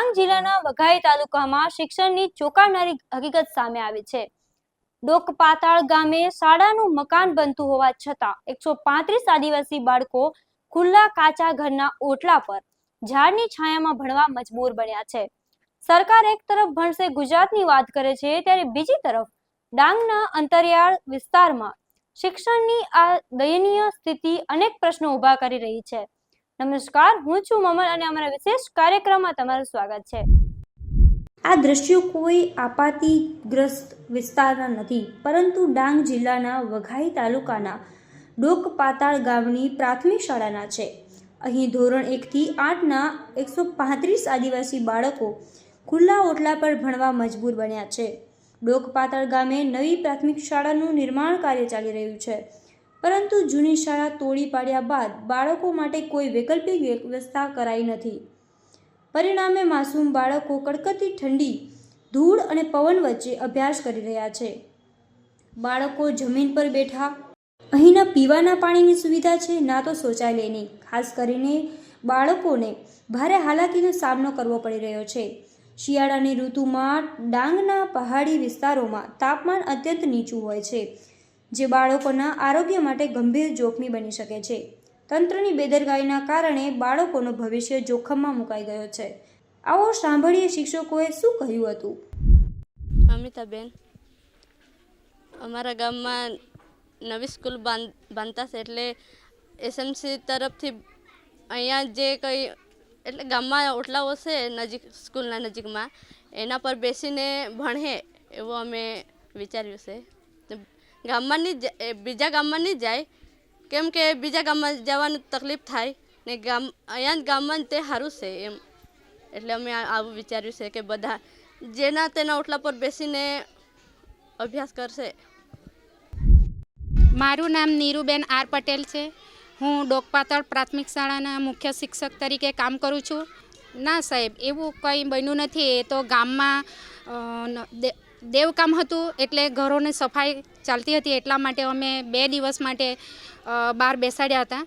ડાંગ જિલ્લાના વઘઈ તાલુકામાં શિક્ષણની ચોંકાવનારી હકીકત સામે આવી છે। ડોકપાતાળ ગામે શાળાનું મકાન બનતું હોવા છતાં 135 આદિવાસી બાળકો ખુલ્લા કાચા ઘરના ઓટલા પર ઝાડની છાયામાં ભણવા મજબૂર બન્યા છે। સરકાર એક તરફ ભણશે ગુજરાતની વાત કરે છે, ત્યારે બીજી તરફ ડાંગના અંતરિયાળ વિસ્તારમાં શિક્ષણની આ દયનીય સ્થિતિ અનેક પ્રશ્નો ઊભા કરી રહી છે। નમસ્કાર, હું છું મમન અને અમારા વિશેષ કાર્યક્રમમાં તમારું સ્વાગત છે। આ દ્રશ્યો કોઈ આપત્તિગ્રસ્ત વિસ્તારના નથી, પરંતુ ડાંગ જિલ્લાના વઘઈ તાલુકાના ડોકપાતાળ ગામની પ્રાથમિક શાળાના છે। અહીં ધોરણ 1 થી 8ના 135 આદિવાસી બાળકો ખુલ્લા ઓટલા પર ભણવા મજબૂર બન્યા છે। ડોકપાતાળ ગામે નવી પ્રાથમિક શાળાનું નિર્માણ કાર્ય ચાલી રહ્યું છે, પરંતુ જૂની શાળા તોડી પાડ્યા બાદ બાળકો માટે કોઈ વૈકલ્પિક વ્યવસ્થા કરાઈ નથી। પરિણામે માસૂમ બાળકો કડકડતી ઠંડી, ધૂળ અને પવન વચ્ચે અભ્યાસ કરી રહ્યા છે। બાળકો જમીન પર બેઠા, અહીંના પીવાના પાણીની સુવિધા છે, ના તો શૌચાલયની। ખાસ કરીને બાળકોને ભારે હાલાકીનો સામનો કરવો પડી રહ્યો છે। શિયાળાની ઋતુમાં ડાંગના પહાડી વિસ્તારોમાં તાપમાન અત્યંત નીચું હોય છે, જે બાળકોના આરોગ્ય માટે ગંભીર જોખમી બની શકે છે। તંત્રની બેદરકારીના કારણે બાળકોનું ભવિષ્ય જોખમમાં મુકાઈ ગયો છે। આવો સાંભળીએ શિક્ષકોએ શું કહ્યું હતું। અમિતાબેન, અમારા ગામમાં નવી સ્કૂલ બાંધતા છે, એટલે એસએમસી તરફથી અહીંયા જે કંઈ એટલે ગામમાં ઓટલાઓ છે નજીક સ્કૂલના નજીકમાં, એના પર બેસીને ભણે એવું અમે વિચાર્યું છે। ગામમાં બીજા ગામમાં નહીં જાય, કેમ કે બીજા ગામમાં જવાનું તકલીફ થાય ને અહીંયા જ ગામમાં તે સારું છે એમ, એટલે અમે આવું વિચાર્યું છે કે બધા જેના તેના ઓટલા પર બેસીને અભ્યાસ કરશે। મારું નામ નીરુબેન આર પટેલ છે। હું ડોકપાતાળ પ્રાથમિક શાળાના મુખ્ય શિક્ષક તરીકે કામ કરું છું। ના સાહેબ, એવું કંઈ બન્યું નથી। એ તો ગામમાં દેવકામ હતું, એટલે ઘરોની સફાઈ ચાલતી હતી, એટલા માટે અમે 2 દિવસ માટે બહાર બેસાડ્યા હતા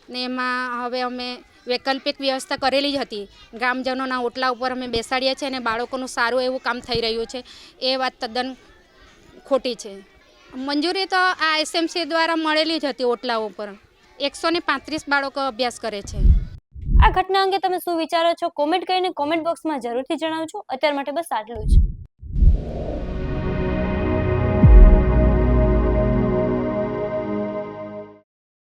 ને એમાં હવે અમે વૈકલ્પિક વ્યવસ્થા કરેલી જ હતી। ગ્રામજનોના ઓટલા ઉપર અમે બેસાડીએ છીએ અને બાળકોનું સારું એવું કામ થઈ રહ્યું છે, એ વાત તદ્દન ખોટી છે। મંજૂરી તો આ એસએમસી દ્વારા મળેલી જ હતી। ઓટલા ઉપર 135 બાળકો અભ્યાસ કરે છે। આ ઘટના અંગે તમે શું વિચારો છો, કોમેન્ટ કરીને કોમેન્ટ બોક્સમાં જરૂરથી જણાવજો। અત્યાર માટે બસ આટલું જ।